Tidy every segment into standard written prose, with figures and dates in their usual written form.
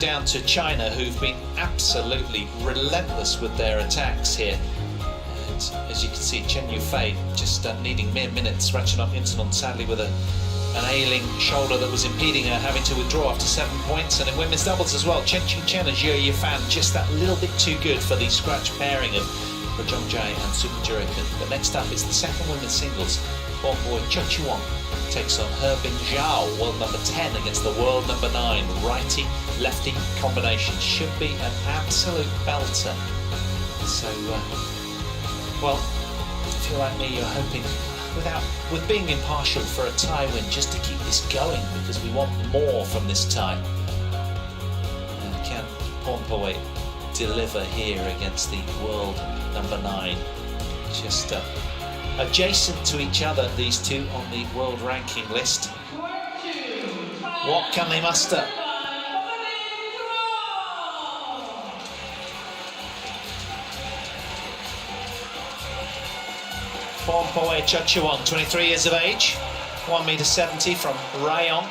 Down to China, who've been absolutely relentless with their attacks here. And as you can see, Chen Yufei just needing mere minutes. Ratchanok Intanon sadly with an ailing shoulder that was impeding her, having to withdraw after 7 points. And in women's doubles as well, Chen Qingchen and Jiao Yifan just that little bit too good for the scratch pairing of Zhongjai and Super Juriken. But next up is the second women's singles. Pornpawee Chochuwong takes on Jiao, world number 10 against the world number 9. Righty-lefty combination should be an absolute belter. So, well, if you're like me, you're hoping, with being impartial, for a tie win just to keep this going, because we want more from this tie. And can Pornpawee deliver here against the world number 9? Just adjacent to each other, these two on the world ranking list. What can they muster? Pornpawee Chochuwong, 23 years of age, 1.70 m from Rayong.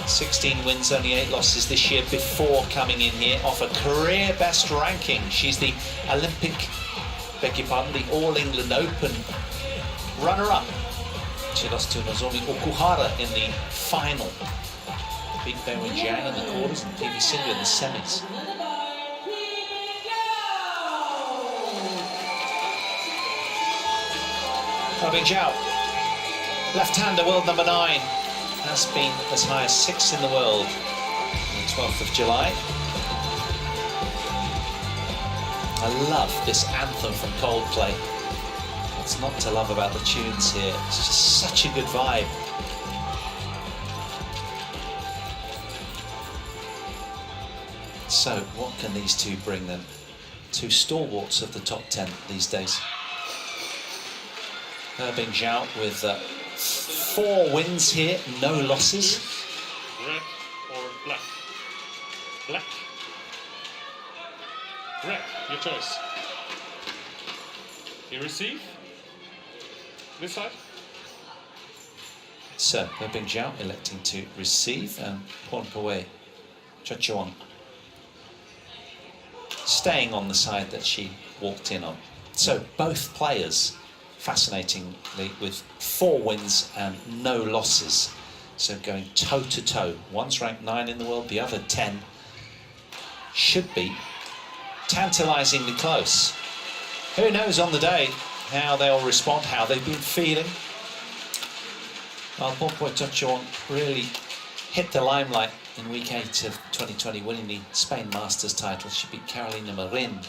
16 wins, only 8 losses this year before coming in here off a career best ranking. She's the Olympic, the All England Open runner-up. She lost to Nozomi Okuhara in the final. Big Baewon Jiang in the quarters and PV Sindhu in the semis. Jiao, left-hander, world number 9, has been as high as 6th in the world on the 12th of July. I love this anthem from Coldplay. What's not to love about the tunes here? It's just such a good vibe. So, what can these two bring then? Two stalwarts of the top 10 these days. Jiao with 4 wins here, no losses. Red or black? Black. Red, your choice. You receive? This side? So, Jiao electing to receive, and Pornpawee Chochuwong staying on the side that she walked in on. So, both players, fascinatingly, with 4 wins and no losses. So, going toe-to-toe. One's ranked 9 in the world, the other 10. Should be tantalisingly close. Who knows on the day how they'll respond, how they've been feeling. Well, Pornpawee Chochuwong really hit the limelight in week 8 of 2020, winning the Spain Masters title. She beat Carolina Marin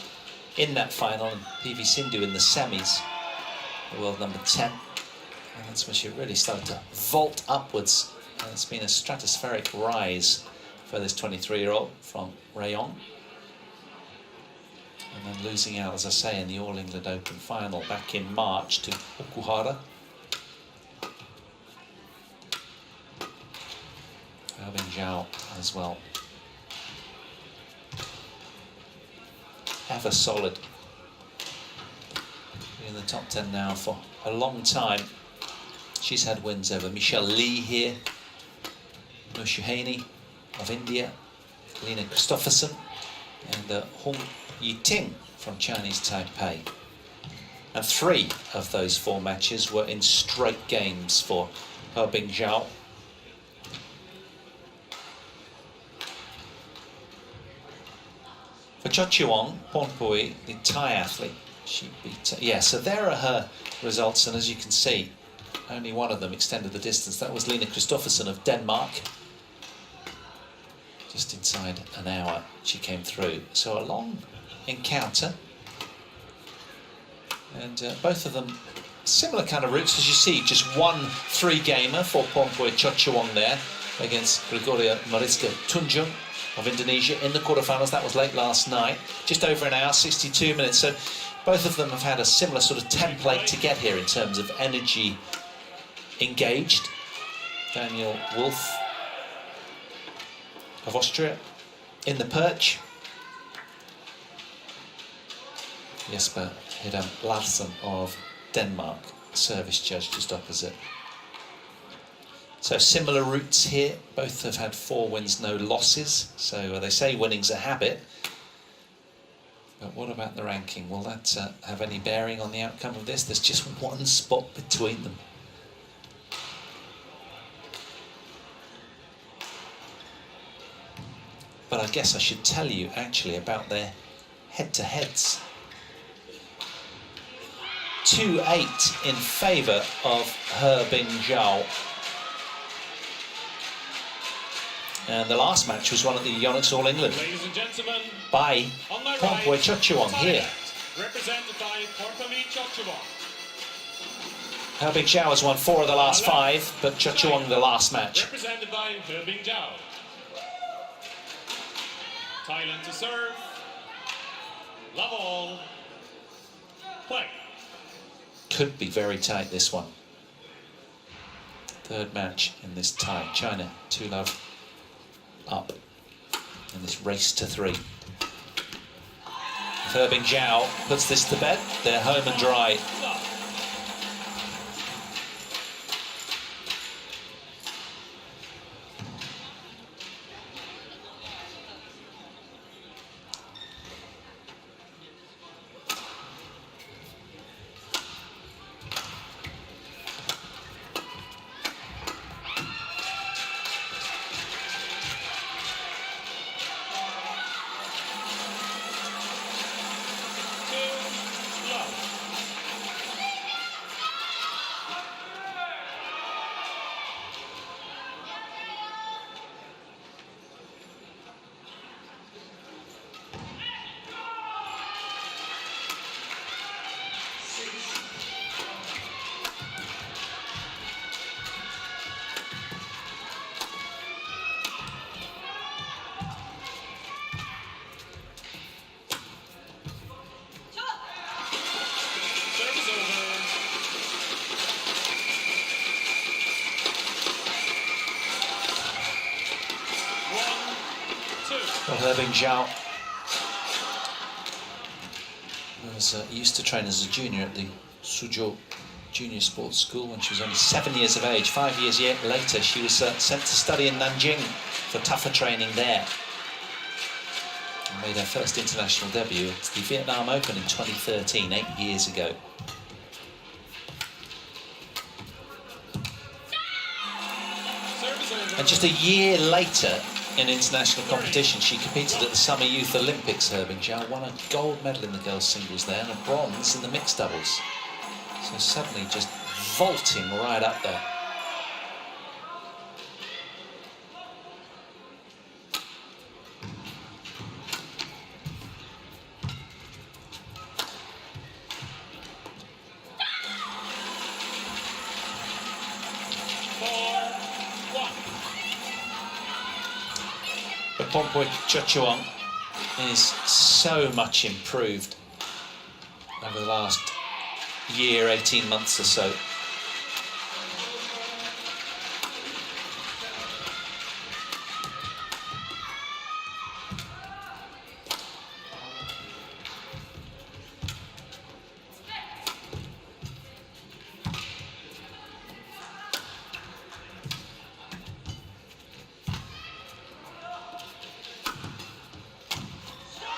in that final, and PV Sindhu in the semis, the world number 10. And that's when she really started to vault upwards. And it's been a stratospheric rise for this 23-year-old from Rayong. And then losing out, as I say, in the All England Open final back in March to Okuhara. Jiao as well. Ever solid. In the top 10 now for a long time. She's had wins over Michelle Lee here, Noshuhani of India, Lena Christopherson, and Hong Yiting from Chinese Taipei. And 3 of those 4 matches were in straight games for Jiao. For Chochuwong, Pornpawee, the Thai athlete, she beat... Yeah, so there are her results, and as you can see, only one of them extended the distance. That was Lena Christopherson of Denmark. Just inside an hour she came through. So a long encounter. And both of them similar kind of routes, as you see. Just one 3-gamer for Pornpawee Chochuwong there against Gregoria Mariska Tunjung of Indonesia in the quarterfinals. That was late last night. Just over an hour, 62 minutes. So both of them have had a similar sort of template to get here in terms of energy engaged. Daniel Wolf of Austria in the perch. Jesper Hedam Larsen of Denmark, service judge just opposite. So similar routes here. Both have had 4 wins, no losses. So they say winning's a habit. But what about the ranking? Will that have any bearing on the outcome of this? There's just 1 spot between them. But I guess I should tell you actually about their head-to-heads. 2-8 in favour of Jiao. And the last match was won at the Yonex All England by Pornpawee Chochuwong here. Represented by Pornpawee Chochuwong. Jiao has won 4 of the last 5, but Chochuwong the last match. Represented by Jiao. Thailand to serve. Love all. Play. Could be very tight, this one. 3rd match in this tie. China 2-love up in this race to 3. If Jiao puts this to bed, they're home and dry. Well, Jiao used to train as a junior at the Suzhou Junior Sports School when she was only 7 years of age. 5 years later, she was sent to study in Nanjing for tougher training there. And made her first international debut at the Vietnam Open in 2013, 8 years ago. And just a year later, in international competition, she competed at the Summer Youth Olympics. Jiao won a gold medal in the girls' singles there and a bronze in the mixed doubles. So suddenly just vaulting right up there. Pornpawee Chochuwong is so much improved over the last year, 18 months or so.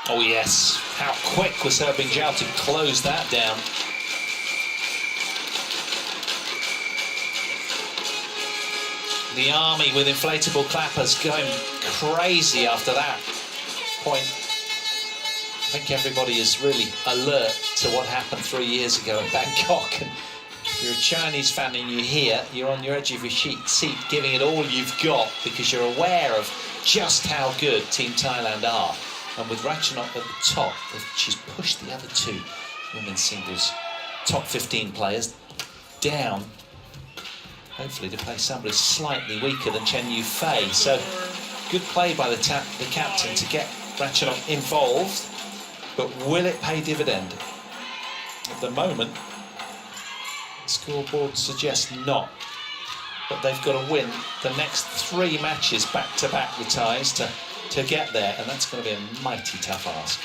Oh yes, how quick was Jiao to close that down. The army with inflatable clappers going crazy after that point. I think everybody is really alert to what happened 3 years ago in Bangkok. And if you're a Chinese fan and you're here, you're on your edge of your seat giving it all you've got because you're aware of just how good Team Thailand are. And with Ratchanok at the top, she's pushed the other 2 women's singles top 15 players down, hopefully to play somebody slightly weaker than Chen Yufei. So good play by the captain to get Ratchanok involved, but will it pay dividend? At the moment, the scoreboard suggests not, but they've got to win the next 3 matches back-to-back with ties to get there, and that's going to be a mighty tough ask.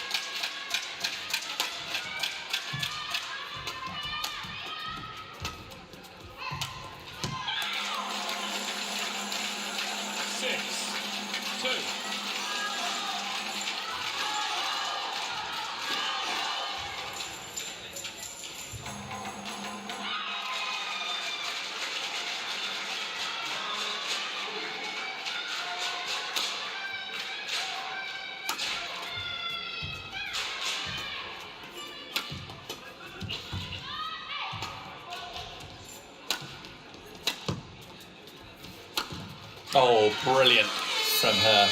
Oh, brilliant from her.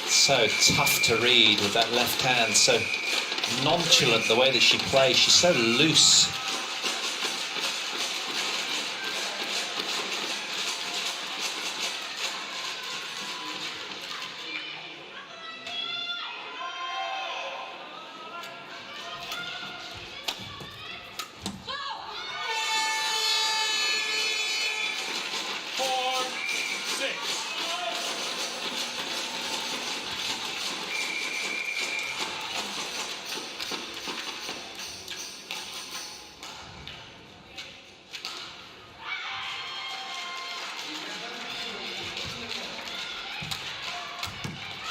Serve is over. So tough to read with that left hand, so nonchalant the way that she plays. She's so loose.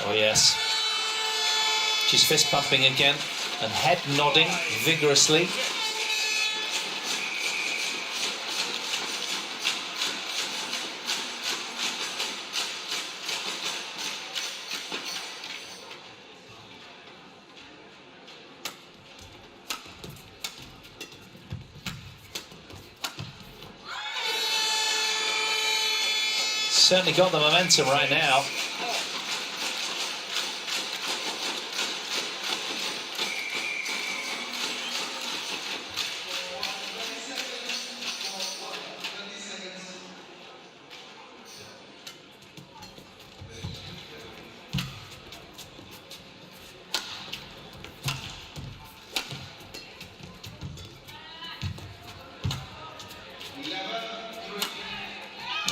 Oh yes, she's fist pumping again and head nodding vigorously. Certainly got the momentum right now.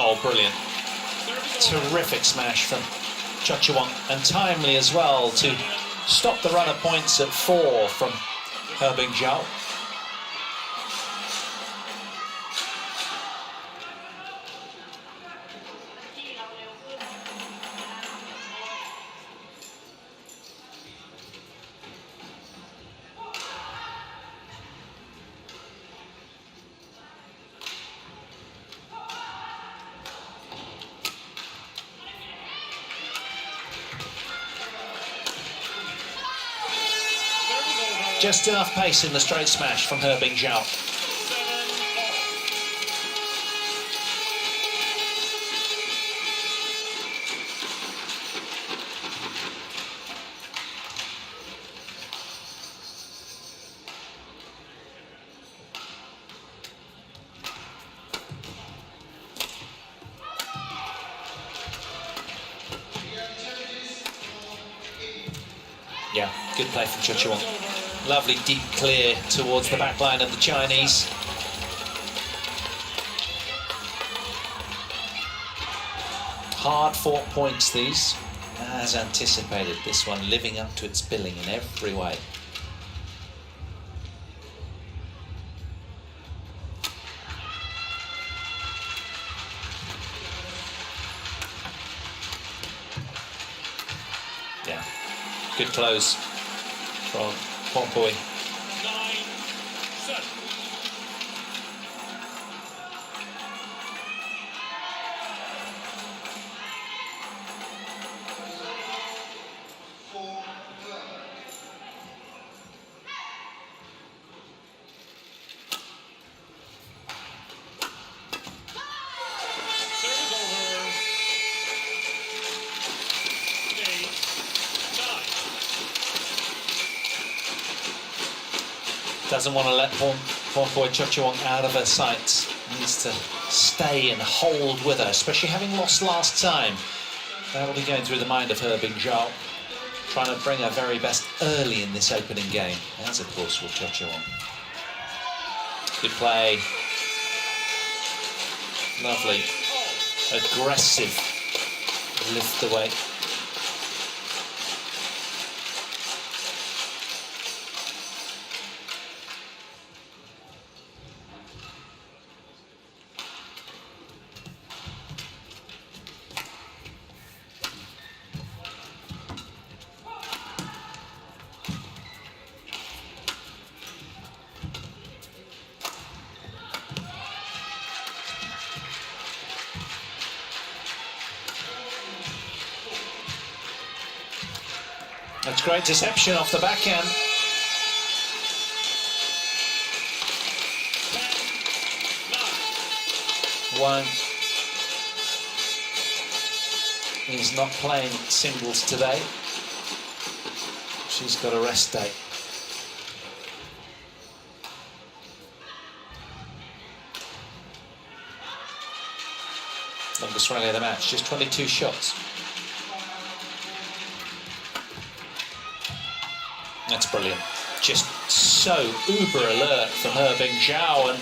Oh, brilliant. Terrific smash from Chochuwong, and timely as well to stop the run of points at 4 from Jiao. Just enough pace in the straight smash from Jiao. Yeah, good play from Chochuwong. Lovely deep clear towards the back line of the Chinese. Hard fought points these, as anticipated. This one living up to its billing in every way. Yeah, good close from Pornpawee. 9-7. Doesn't want to let Pornpawee Chochuwong out of her sights. Needs to stay and hold with her, especially having lost last time. That'll be going through the mind of Jiao, trying to bring her very best early in this opening game, as of course with Chochuwong. Good play. Lovely, aggressive lift away. That's great deception off the backhand. One, is not playing singles today. She's got a rest day. Longest rally of the match, just 22 shots. That's brilliant. Just so uber alert from her Jiao, and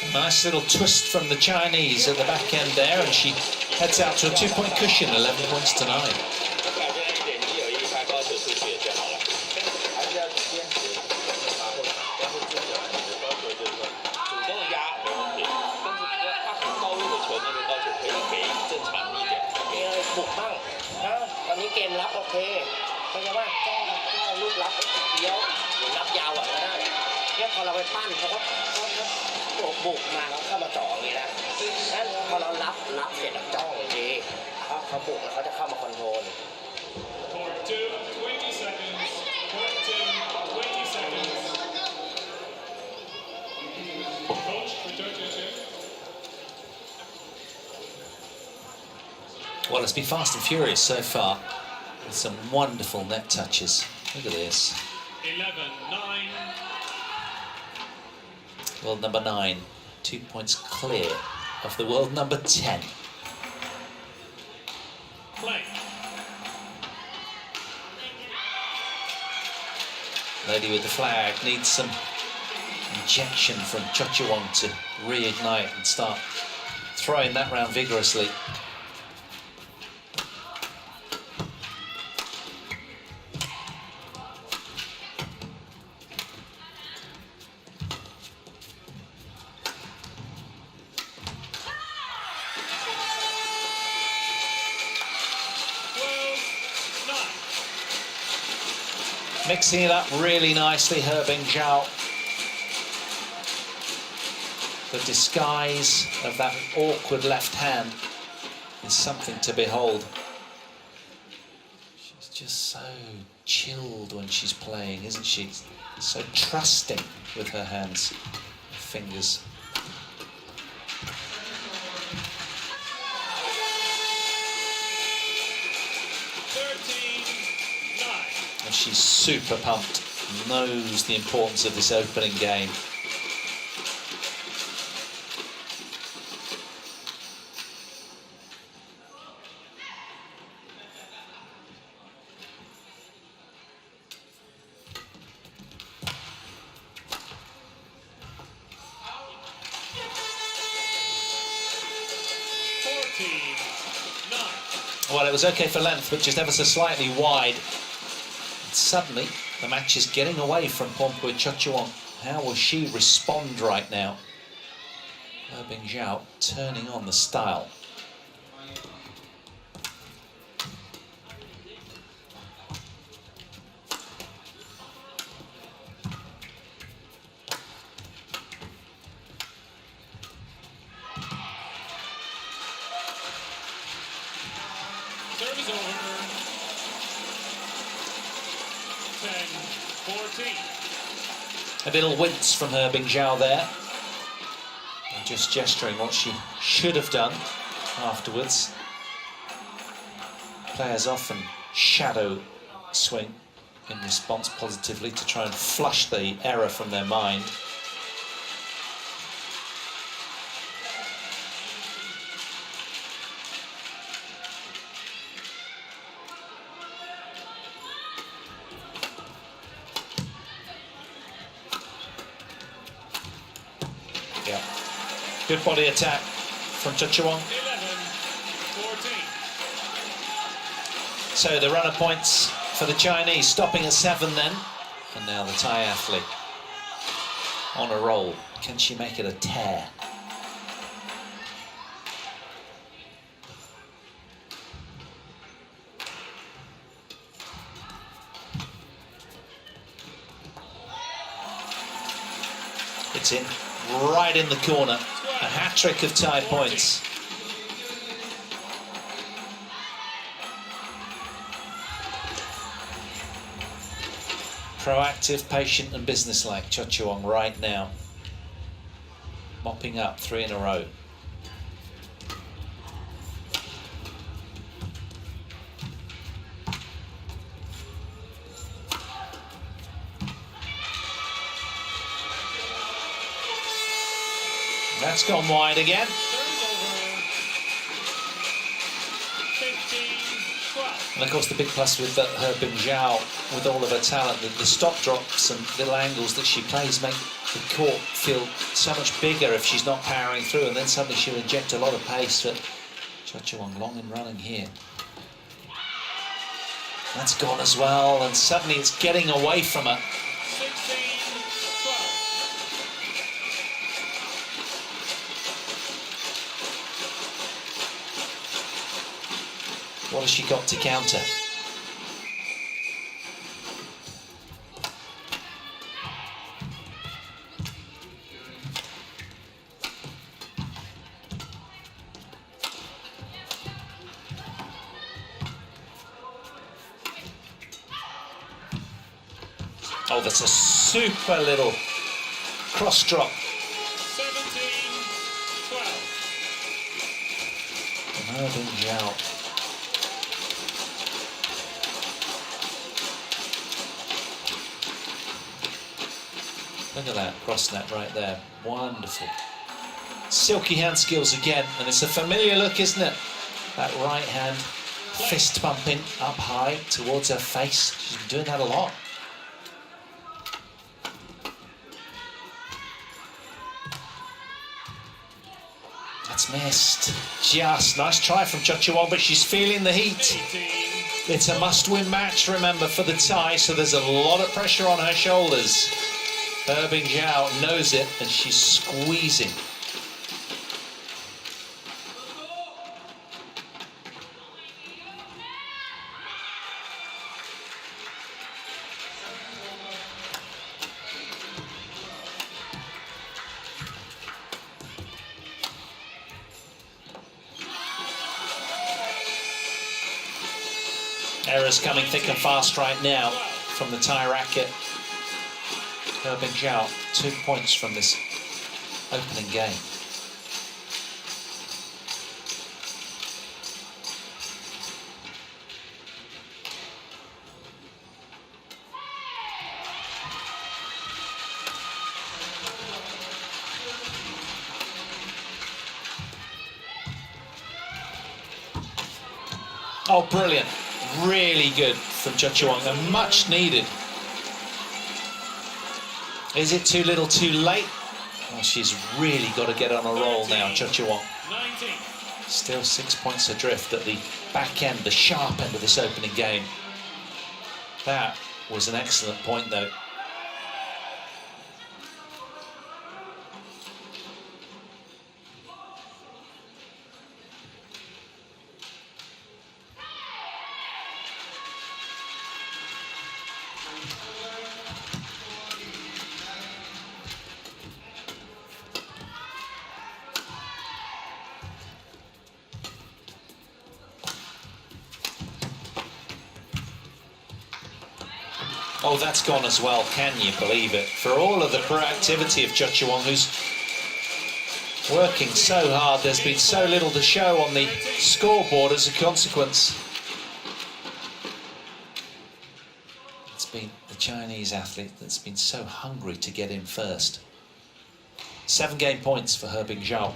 a nice little twist from the Chinese at the back end there, and she heads out to a 2-point cushion, 11 points to 9. Well, it's been fast and furious so far, with some wonderful net touches. Look at this. 11-9. World number 9, 2 points clear of the world number 10. Play. Lady with the flag needs some injection from Chochuwong to reignite and start throwing that round vigorously. Mixing it up really nicely, her Jiao. The disguise of that awkward left hand is something to behold. She's just so chilled when she's playing, isn't she? So trusting with her hands, fingers. And she's super pumped, knows the importance of this opening game. Well, it was okay for length, but just ever so slightly wide. Suddenly, the match is getting away from Pornpawee Chochuwong. How will she respond right now? Jiao turning on the style. Service over. 10-14. A little wince from her Jiao there. And just gesturing what she should have done afterwards. Players often shadow swing in response positively to try and flush the error from their mind. Yeah. Good body attack from Chochuwong. 11-14. So the runner points for the Chinese, stopping at 7 then. And now the Thai athlete on a roll. Can she make it a tear? It's in, right in the corner. A hat-trick of Thai points. Proactive, patient and businesslike Chochuwong right now. Mopping up 3 in a row. That's gone wide again. Service over. 15-12. And of course the big plus with her Jiao, with all of her talent, the stop drops and little angles that she plays make the court feel so much bigger if she's not powering through, and then suddenly she'll inject a lot of pace. But Chochuwong long and running here. That's gone as well, and suddenly it's getting away from her. 16-12. What has she got to counter? Oh, that's a super little cross drop. 17-12. Jiao. Look at that cross net right there. Wonderful. Silky hand skills again, and it's a familiar look, isn't it? That right hand fist bumping up high towards her face. She's been doing that a lot. That's missed. Just nice try from Chochuwong, but she's feeling the heat. 18. It's a must-win match, remember, for the tie, so there's a lot of pressure on her shoulders. Jiao knows it, and she's squeezing. Errors coming thick and fast right now from the tie racket. Jiao, 2 points from this opening game. Oh, brilliant. Really good from Chochuwong, and much needed. Is it too little too late? Well, she's really got to get on a roll now, Chochuwong. 19. Still 6 points adrift at the back end, the sharp end of this opening game. That was an excellent point, though. Oh, that's gone as well, can you believe it? For all of the proactivity of Chochuwong, who's working so hard, there's been so little to show on the scoreboard as a consequence. It's been the Chinese athlete that's been so hungry to get in first. 7 game points for Jiao.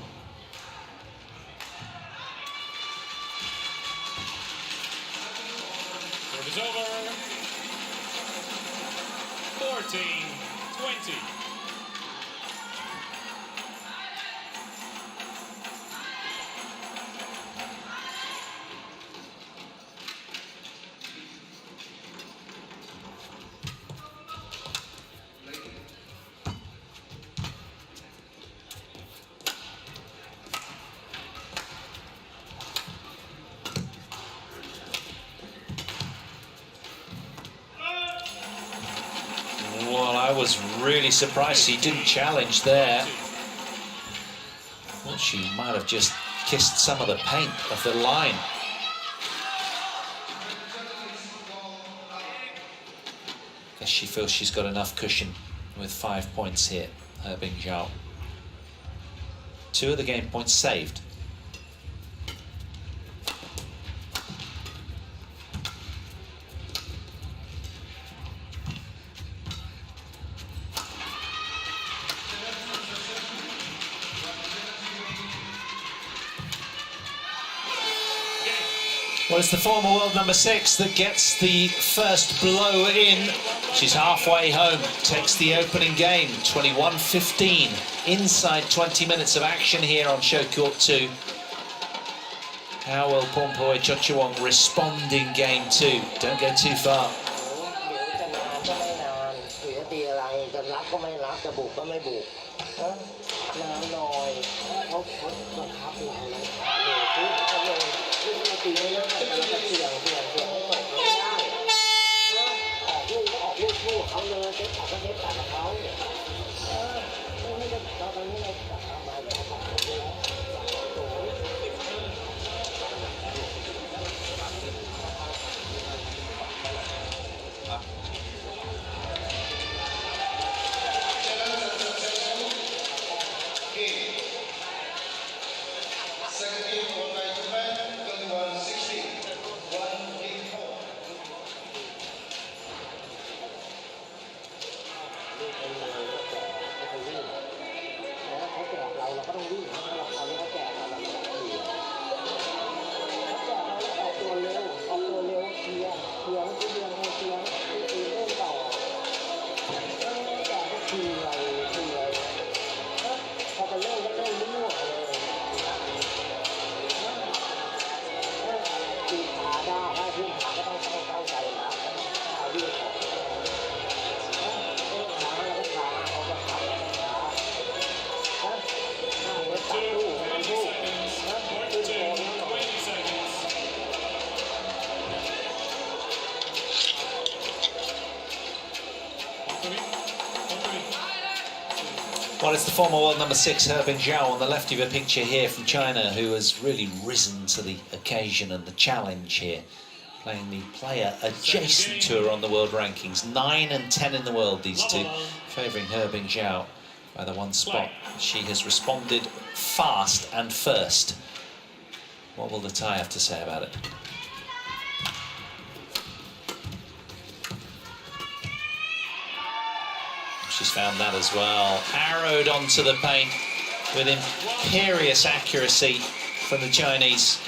Service over. 14-20. Well, I was really surprised she didn't challenge there. Well, she might have just kissed some of the paint off the line. Guess she feels she's got enough cushion with 5 points here, Jiao. 2 of the game points saved. Well, it's the former world number 6 that gets the first blow in. She's halfway home, takes the opening game, 21-15. Inside 20 minutes of action here on show court 2. How will Pornpawee Chochuwong respond in game 2? Don't go too far. Well, it's the former world number 6, Jiao, on the left of your picture here from China, who has really risen to the occasion and the challenge here, playing the player adjacent to her on the world rankings. 9 and 10 in the world, these two, favouring Jiao by the one spot. She has responded fast and first. What will the Thai have to say about it? She's found that as well. Arrowed onto the paint with imperious accuracy from the Chinese.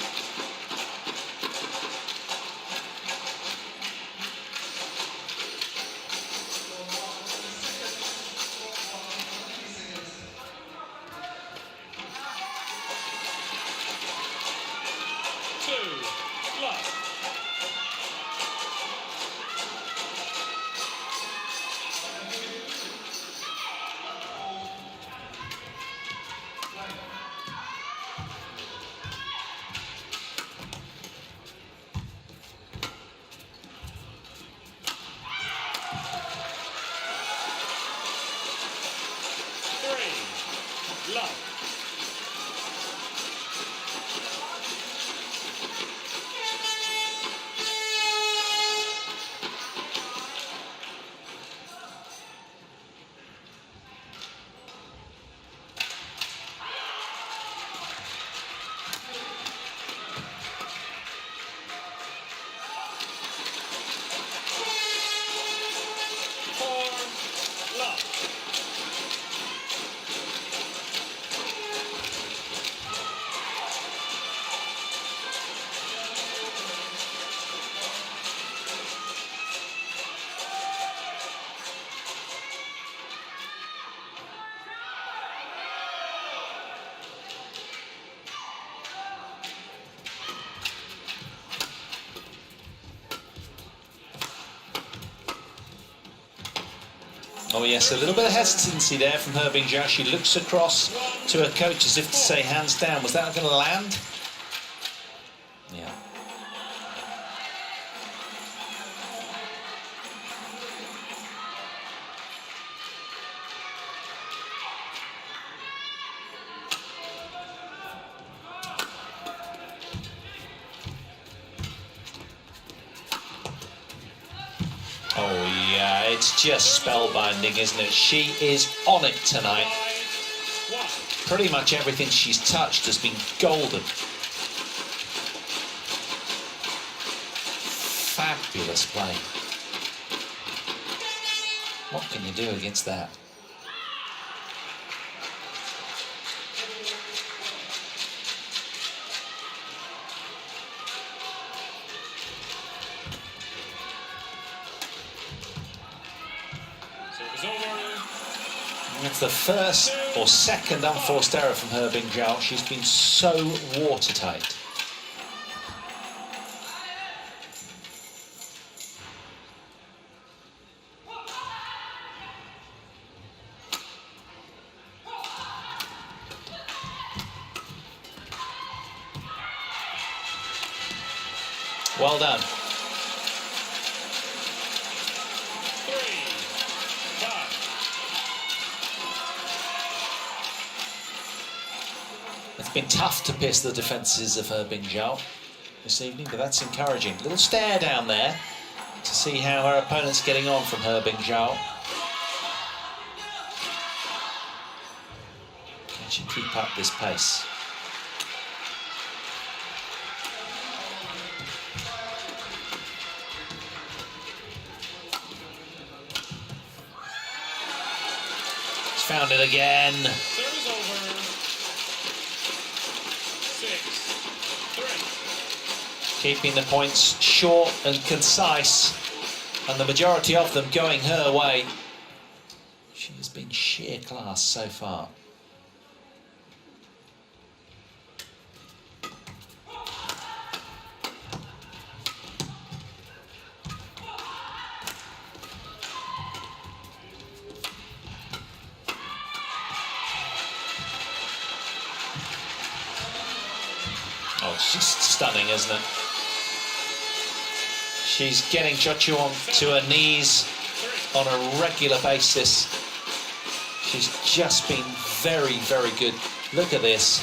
Oh yes, a little bit of hesitancy there from Jiao. She looks across to her coach as if to say, hands down. Was that going to land? Yeah. Oh yeah, it's just spellbinding, isn't it? She is on it tonight. Pretty much everything she's touched has been golden. Fabulous play. What can you do against that? That's the first or second unforced error from her, Jiao. She's been so watertight. Well done. 3-5. It's been tough to pierce the defences of her Jiao this evening, but that's encouraging. Little stare down there to see how her opponent's getting on from her Jiao. Can she keep up this pace? Found it again. Service over. 6-3. Keeping the points short and concise, and the majority of them going her way. She has been sheer class so far. Oh, it's just stunning, isn't it? She's getting Chochuwong to her knees on a regular basis. She's just been very, very good. Look at this.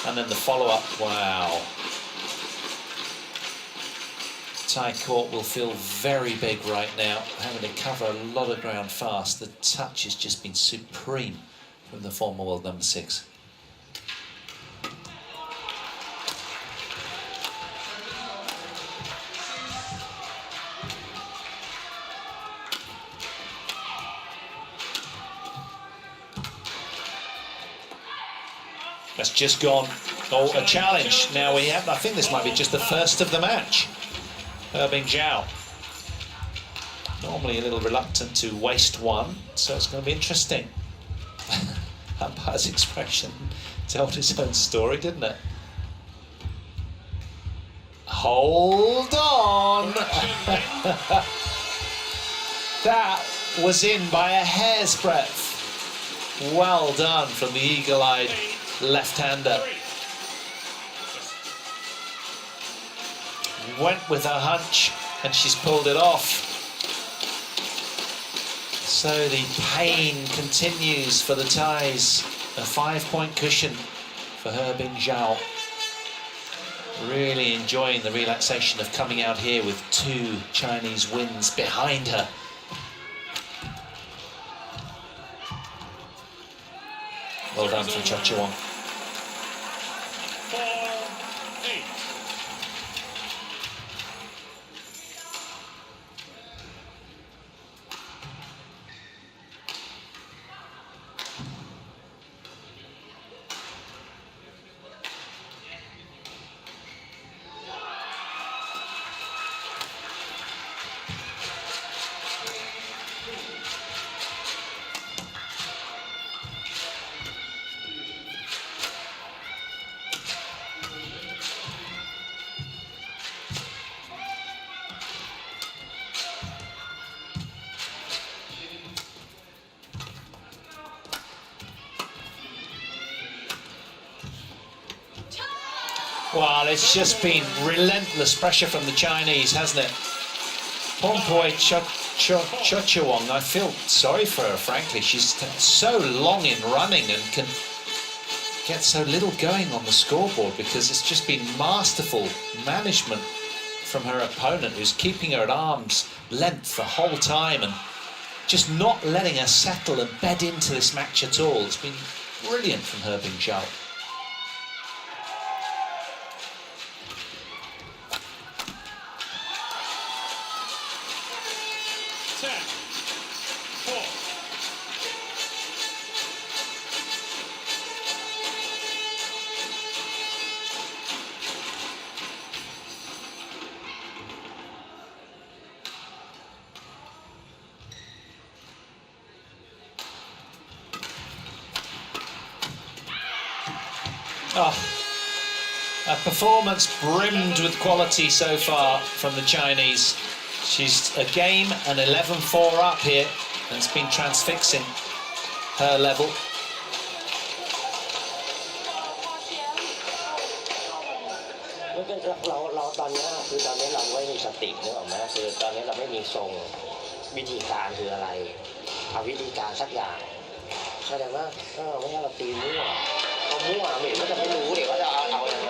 And then the follow-up, wow. Thai court will feel very big right now, having to cover a lot of ground fast. The touch has just been supreme from the former world number 6. That's just gone. Oh, a challenge. Now we have, I think this might be just the first of the match. Jiao. Normally a little reluctant to waste one, so it's going to be interesting. Umpire's expression told his own story, didn't it? Hold on. That was in by a hair's breadth. Well done from the eagle-eyed left-hander. Went with her hunch and she's pulled it off. So the pain continues for the Thais. A 5-point cushion for her Jiao. Really enjoying the relaxation of coming out here with 2 Chinese wins behind her. Well done from Chochuwong. 4-8. Well, it's just been relentless pressure from the Chinese, hasn't it? Pornpawee Chochuwong, I feel sorry for her, frankly. She's so long in running and can get so little going on the scoreboard because it's just been masterful management from her opponent, who's keeping her at arm's length the whole time and just not letting her settle and bed into this match at all. It's been brilliant from her Jiao. 10-4. Oh, a performance brimmed with quality so far from the Chinese. She's a game and 11-4 up here, and it's been transfixing her level. เราตอนนี้คือตอนนี้เราไม่มีสตินึกออกไหมคือตอนนี้เราไม่มีทรงวิธีการคืออะไรเอาวิธีการสักอย่างเข้าใจว่าไม่ให้เราตีมั่วเอามั่วหมิวก็จะไม่รู้เดี๋ยวว่าจะเอายังไง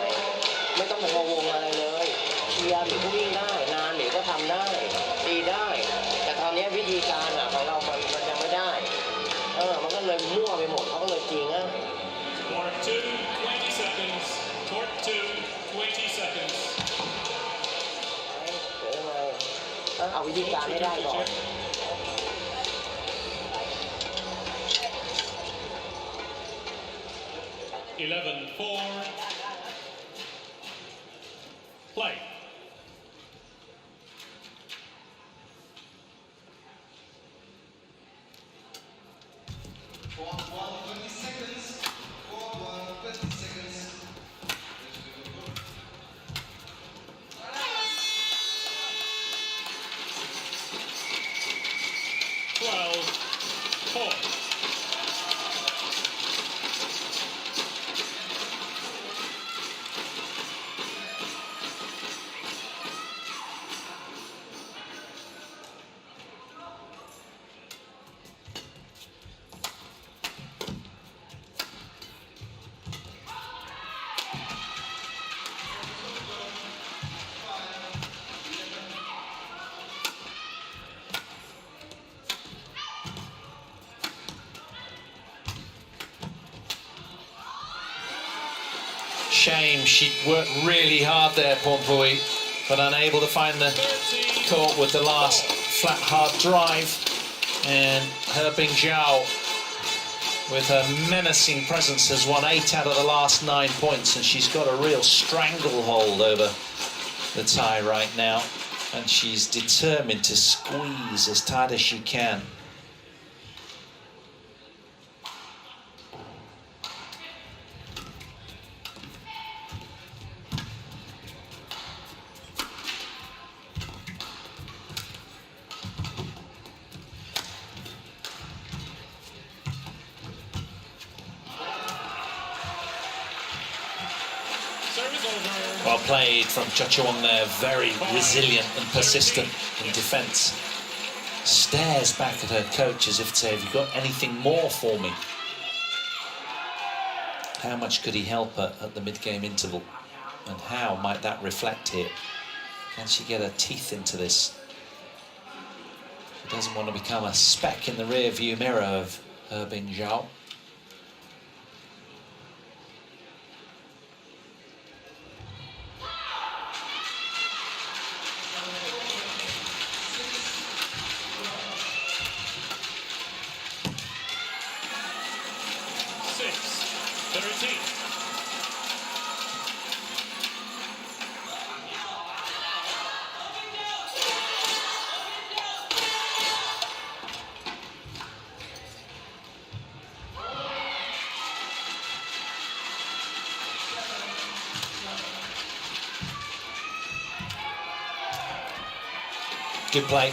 ไม่ต้องไปพะวงอะไรเลยเชียร์หมิวก็วิ่งได้นานหมิวก็ทำได้ตีได้แต่ตอนนี้วิธีการของเรามันยังไม่ได้มันก็เลยมั่วไปหมดเขาก็เลยจริงอ่ะ Court 2, 20 seconds. Court 2, 20 seconds. เอาวิธีการไม่ได้ก่อน 11-4. Play. Shame, she worked really hard there, Pornpawee, but unable to find the court with the last flat hard drive. And Jiao, with her menacing presence, has won 8 out of the last 9 points, and she's got a real stranglehold over the tie right now, and she's determined to squeeze as tight as she can. Well played from Chochuwong there, very resilient and persistent in defence. Stares back at her coach as if to say, have you got anything more for me? How much could he help her at the mid-game interval? And how might that reflect here? Can she get her teeth into this? She doesn't want to become a speck in the rear-view mirror of Jiao. Good play.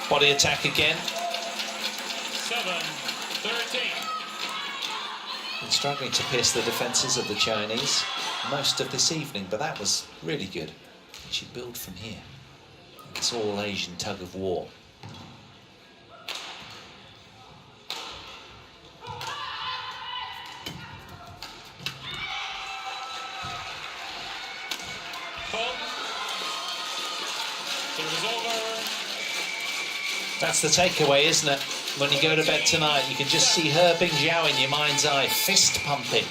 Body attack again. 7-13. Been struggling to pierce the defences of the Chinese most of this evening, but that was really good. She build from here. It's all Asian tug of war. That's the takeaway, isn't it? When you go to bed tonight, you can just see Jiao in your mind's eye, fist pumping.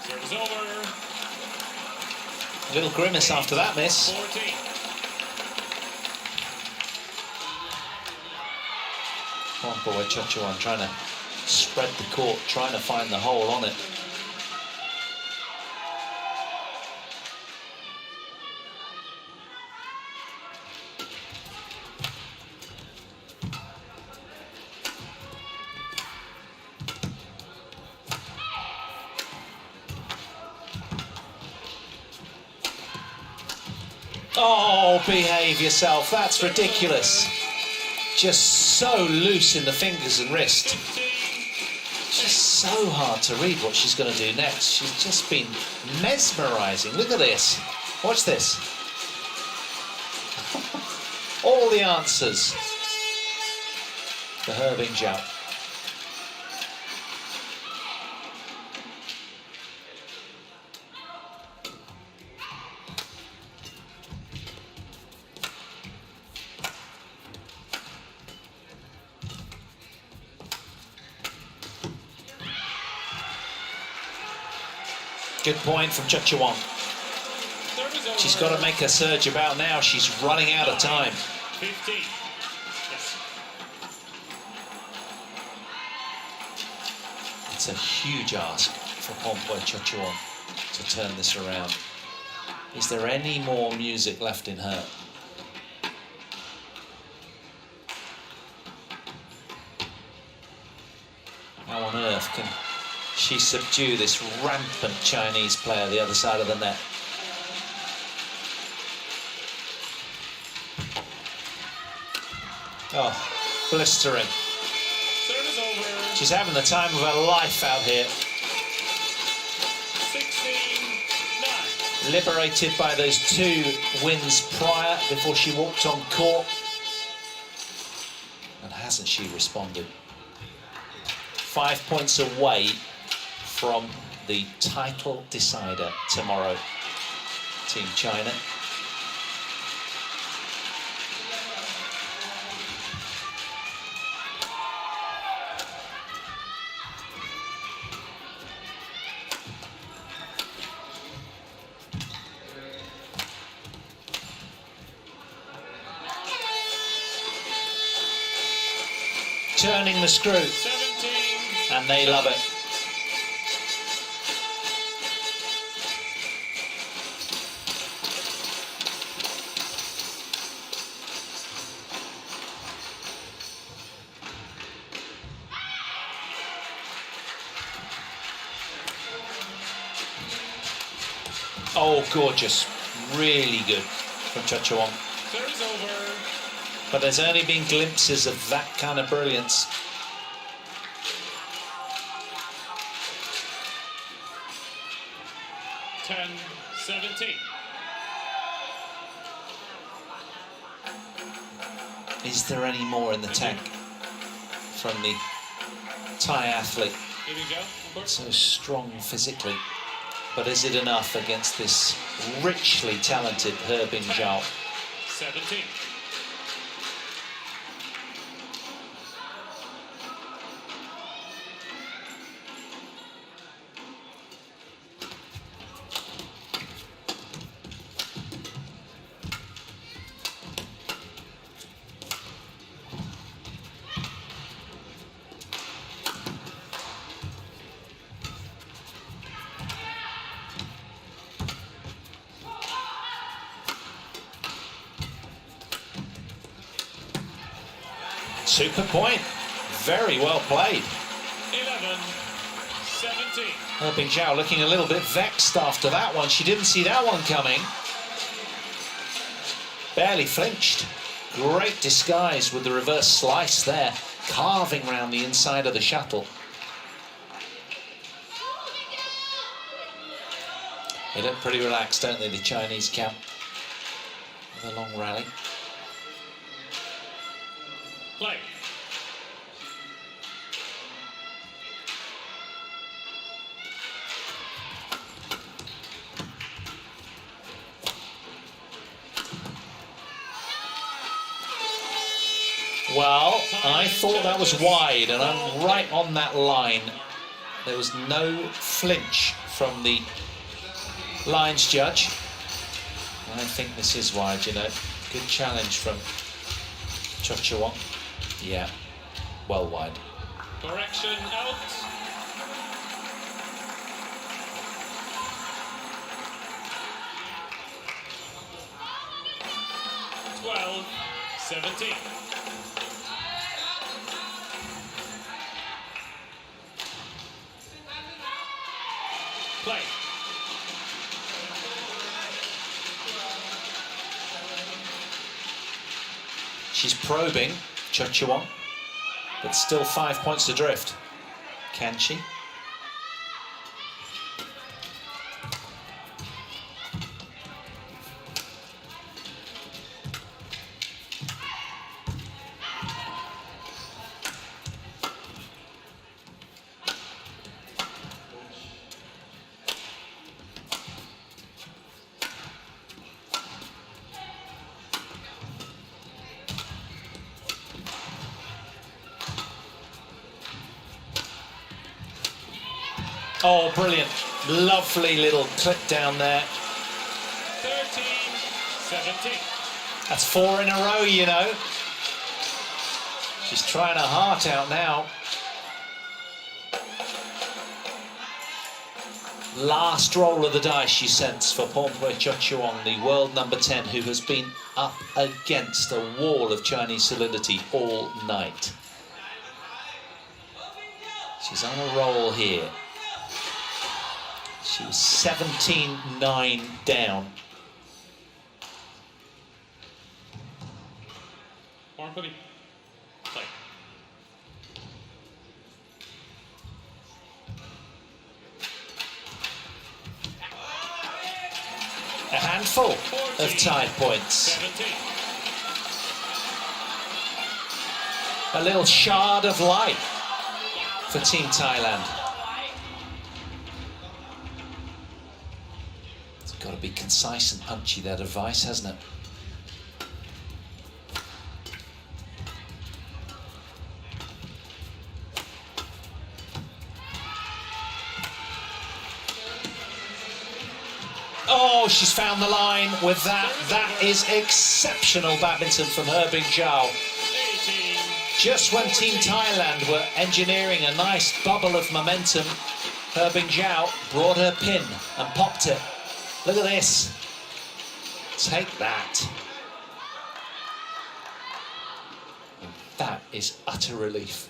Service over. A little grimace after that miss. 14. Pornpawee Chochuwong trying to spread the court, trying to find the hole on it. behave yourself. That's ridiculous. Just so loose in the fingers and wrist. Just so hard to read what she's going to do next. She's just been mesmerising. Look at this. Watch this. All the answers for Herbing Jiao. Good point from Chochuwong. She's got to make her surge about now. She's running out of time. 15. Yes. It's a huge ask for Pornpawee Chochuwong to turn this around. Is there any more music left in her? How on earth can she subdue this rampant Chinese player the other side of the net? Oh, blistering. Serve is over. She's having the time of her life out here. 16-9. Liberated by those 2 wins prior before she walked on court. And hasn't she responded? 5 points away from the title decider tomorrow. Team China. Turning the screw, 17. and they love it. Oh, gorgeous. Really good from Chochuwong. Serve is over. But there's only been glimpses of that kind of brilliance. Ten, 17. Is there any more in the tank from the Thai athlete? Here we go. Of course. So strong physically. But is it enough against this richly talented Herbing Jiao? 17. Super point. Very well played. 11, 17. Herbing Jiao looking a little bit vexed after that one. She didn't see that one coming. Barely flinched. Great disguise with the reverse slice there, carving round the inside of the shuttle. They look pretty relaxed, don't they, the Chinese camp? With a long rally. Play. Well, I thought that was wide, and I'm right on that line. There was no flinch from the lines judge. I think this is wide, you know. Good challenge from Chochuwong. Yeah, well wide. Correction out. Twelve, 17. Play. She's probing Chochuwong, but still 5 points adrift. Can she? Oh, brilliant. Lovely little clip down there. 13-17. That's 4 in a row, you know. She's trying her heart out now. Last roll of the dice, she sends for Pornpawee Chochuwong, the world number 10, who has been up against a wall of Chinese solidity all night. She's on a roll here. She was 17-9 down. Pornpawee, play. A handful of tied points. 17. A little shard of light for Team Thailand. It's got to be concise and punchy, that advice, hasn't it? Oh, she's found the line with that. That is exceptional badminton from Jiao. 18. Just when Team Thailand were engineering a nice bubble of momentum, Jiao brought her pin and popped it. Look at this. Take that. That is utter relief.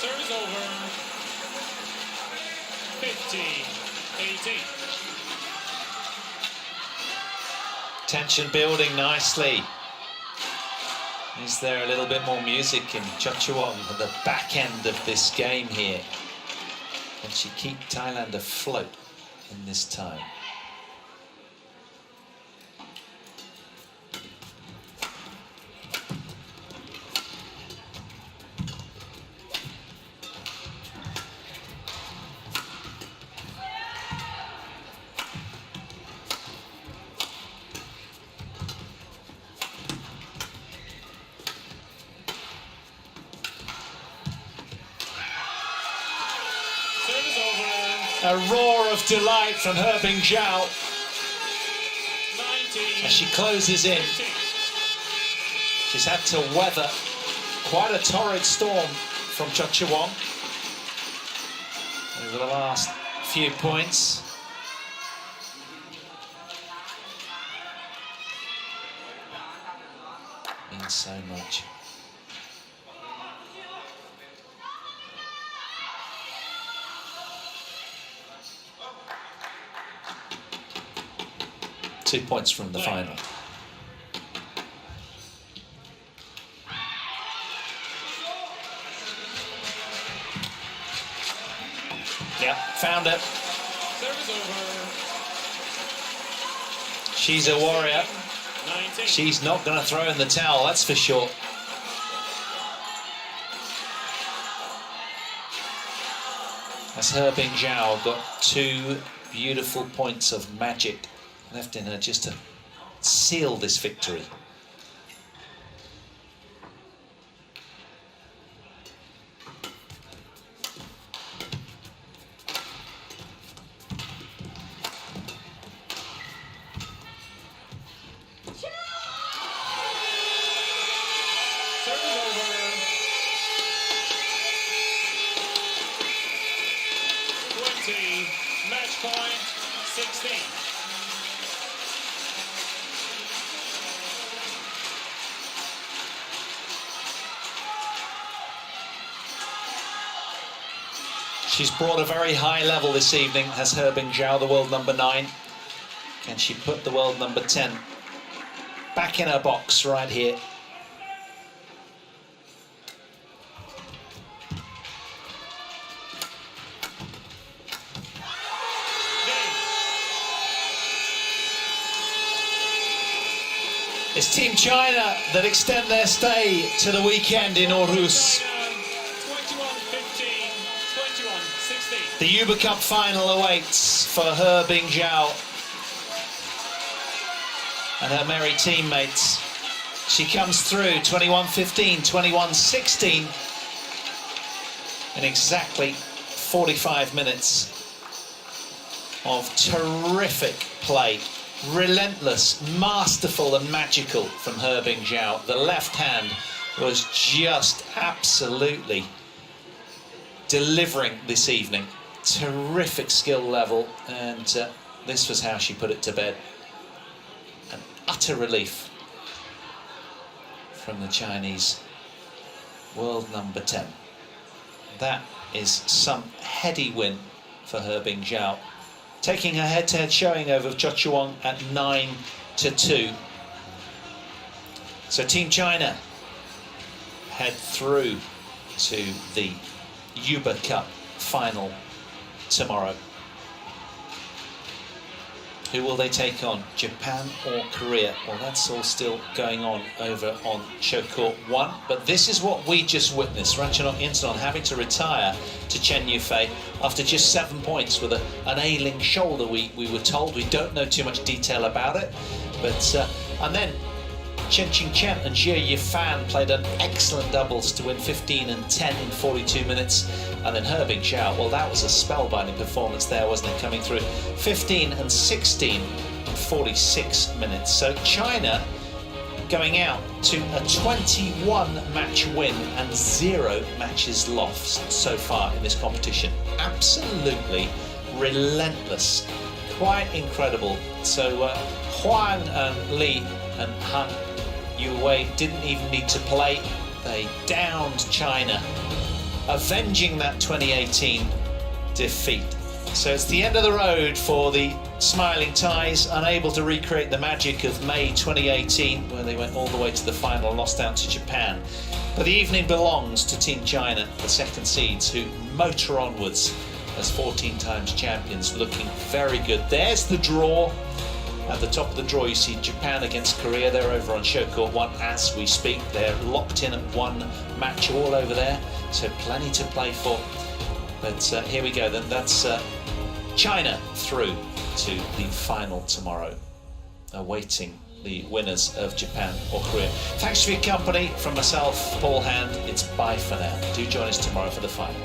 Service over. 15-18. Tension building nicely. Is there a little bit more music in Chochuwong at the back end of this game here? Can she keep Thailand afloat in this time? Service over. A roar of delight from Jiao 19. as she closes in. 15. She's had to weather quite a torrid storm from Chochuwong over the last few points. Means so much. Two points from the final. Yeah, found it. Service over. She's a warrior. 19. She's not going to throw in the towel, that's for sure. As Jiao got 2 beautiful points of magic left in her just to seal this victory. Service over. 20. Match point 16. She's brought a very high level this evening, has Herbing Jiao, the world number 9. Can she put the world number 10 back in her box right here? It's Team China that extend their stay to the weekend in Aarhus. 21-15, 21-16. The Uber Cup final awaits for Herbing Jiao and her merry teammates. She comes through 21-15, 21-16 in exactly 45 minutes of terrific play. Relentless, masterful and magical from Herbing Jiao. The left hand was just absolutely delivering this evening. Terrific skill level, and this was how she put it to bed. An utter relief from the Chinese world number 10. That is some heady win for Herbing Jiao, taking her head-to-head showing over Chochuwong at 9-2. So Team China head through to the Uber Cup final tomorrow. Who will they take on? Japan or Korea? Well, that's all still going on over on show court 1. But this is what we just witnessed. Ratchanok Intanon having to retire to Chen Yufei after just 7 points with an ailing shoulder, we were told. We don't know too much detail about it. But and then Chen Qingchen and Jiao Yifan played an excellent doubles to win 15 and 10 in 42 minutes. And then Herbing Jiao, well, that was a spellbinding performance there, wasn't it, coming through 15 and 16 in 46 minutes. So China going out to a 21-match win and 0 matches lost so far in this competition. Absolutely relentless, quite incredible. So Huang and Li and Han Yuwei didn't even need to play. They downed China, avenging that 2018 defeat. So it's the end of the road for the Smiling Ties, unable to recreate the magic of May 2018, where they went all the way to the final and lost out to Japan. But the evening belongs to Team China, the second seeds, who motor onwards as 14 times champions, looking very good. There's the draw. At the top of the draw, you see Japan against Korea. They're over on show court 1 as we speak. They're locked in at 1 match all over there, so plenty to play for. But here we go then. That's China through to the final tomorrow, awaiting the winners of Japan or Korea. Thanks for your company. From myself, Paul Hand, it's bye for now. Do join us tomorrow for the final.